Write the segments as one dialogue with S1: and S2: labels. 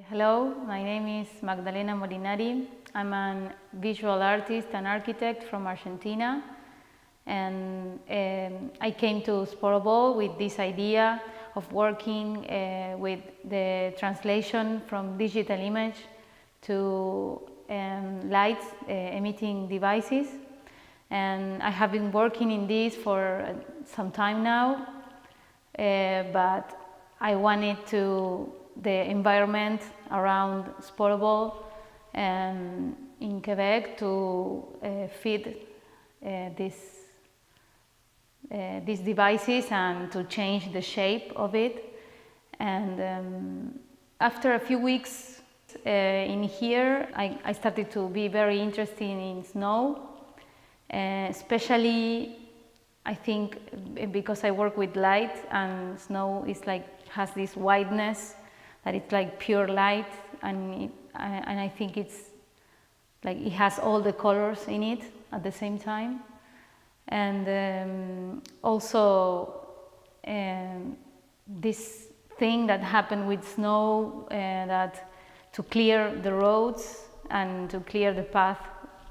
S1: Hello, my name is Magdalena Molinari. I'm a visual artist and architect from Argentina, and I came to Sporobole with this idea of working with the translation from digital image to light emitting devices, and I have been working in this for some time now, but I wanted the environment around Sporobole in Quebec to fit these devices and to change the shape of it. And after a few weeks in here, I started to be very interested in snow, especially I think because I work with light, and snow is has this whiteness that it's like pure light, and I think it's like it has all the colors in it at the same time. And also this thing that happened with snow, that to clear the roads and to clear the path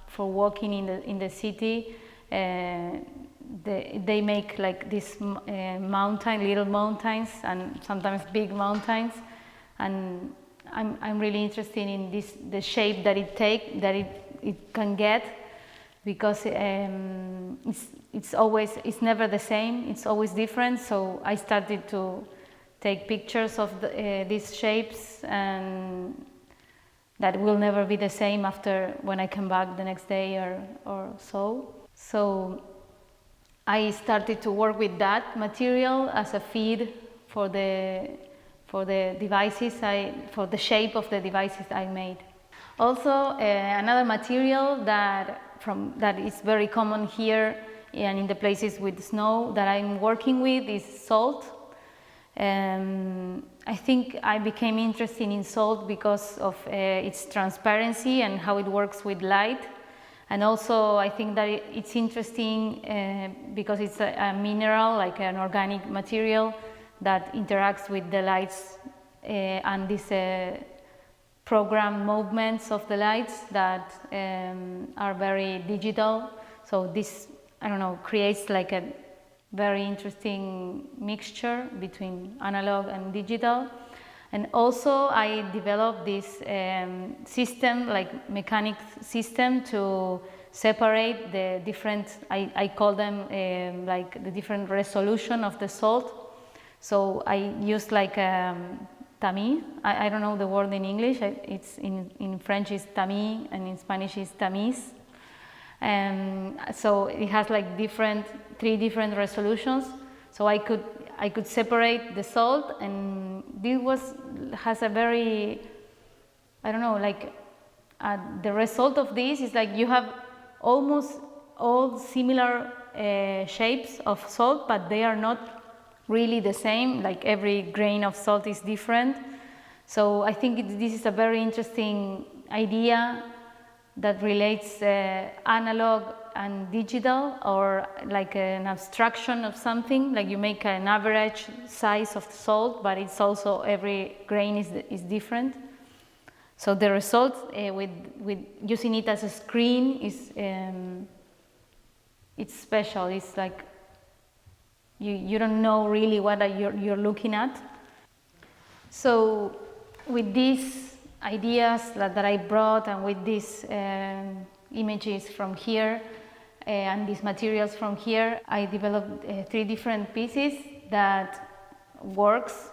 S1: for walking in the city, they make like this little mountains and sometimes big mountains. And I'm really interested in the shape that it can get, because it's never the same, it's always different. So I started to take pictures of these shapes, and that will never be the same after when I come back the next day or so. So I started to work with that material as a feed for the devices, for the shape of the devices I made. Also, another material that is very common here and in the places with snow that I'm working with is salt. I think I became interested in salt because of its transparency and how it works with light. And also I think that it's interesting because it's a mineral, like an organic material that interacts with the lights and these program movements of the lights that are very digital. So this, I don't know, creates like a very interesting mixture between analog and digital. And also I developed this system, like mechanic system, to separate the different, I call them like the different resolution of the salt. So I used like tamis. I don't know the word in English. It's in French is tamis, and in Spanish is tamis. And so it has like three different resolutions. So I could separate the salt, and this has a very, I don't know, like the result of this is like you have almost all similar shapes of salt, but they are not really the same. Like every grain of salt is different. So I think this is a very interesting idea that relates analog and digital, or like an abstraction of something. Like you make an average size of salt, but it's also every grain is different. So the result with using it as a screen is it's special. It's like you don't know really what you're looking at. So with these ideas that I brought, and with these images from here and these materials from here, I developed 3 different pieces that works.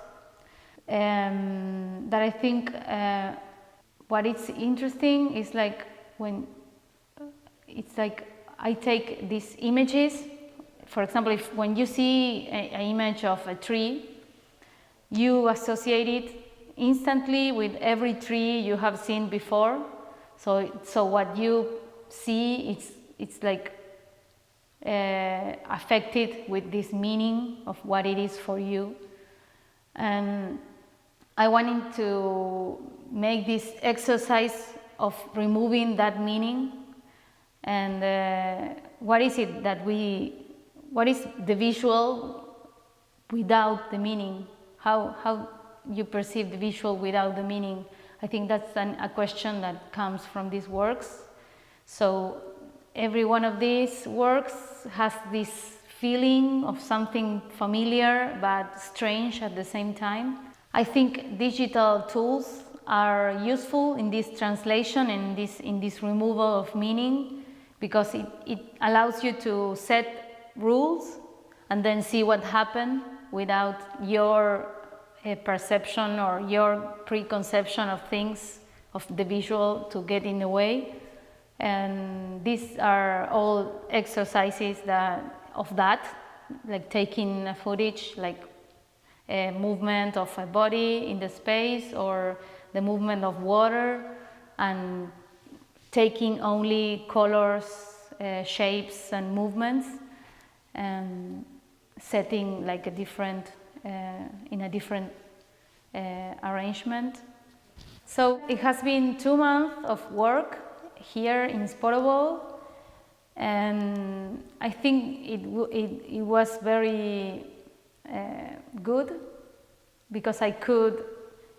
S1: That I think what is interesting is like when it's like I take these images. For example, when you see an image of a tree, you associate it instantly with every tree you have seen before. So what you see, it's like affected with this meaning of what it is for you. And I wanted to make this exercise of removing that meaning, and what is it that what is the visual without the meaning? How you perceive the visual without the meaning? I think that's a question that comes from these works. So every one of these works has this feeling of something familiar but strange at the same time. I think digital tools are useful in this translation and in this removal of meaning, because it allows you to set rules and then see what happened without your perception or your preconception of things, of the visual, to get in the way. And these are all exercises of that, like taking a footage, like a movement of a body in the space or the movement of water, and taking only colors, shapes and movements, and setting like a different, in a different arrangement. So it has been 2 months of work here in Sporobole, and I think it was very good, because I could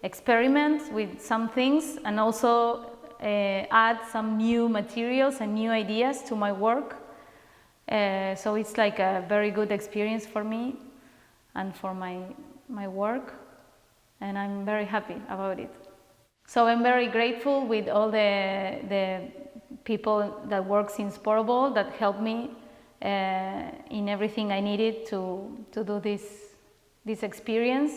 S1: experiment with some things and also add some new materials and new ideas to my work. So it's like a very good experience for me and for my work, and I'm very happy about it. So I'm very grateful with all the people that works in Sporobole that helped me in everything I needed to do this experience,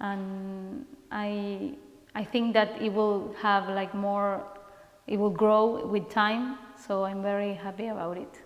S1: and I think that it will have like more, it will grow with time, so I'm very happy about it.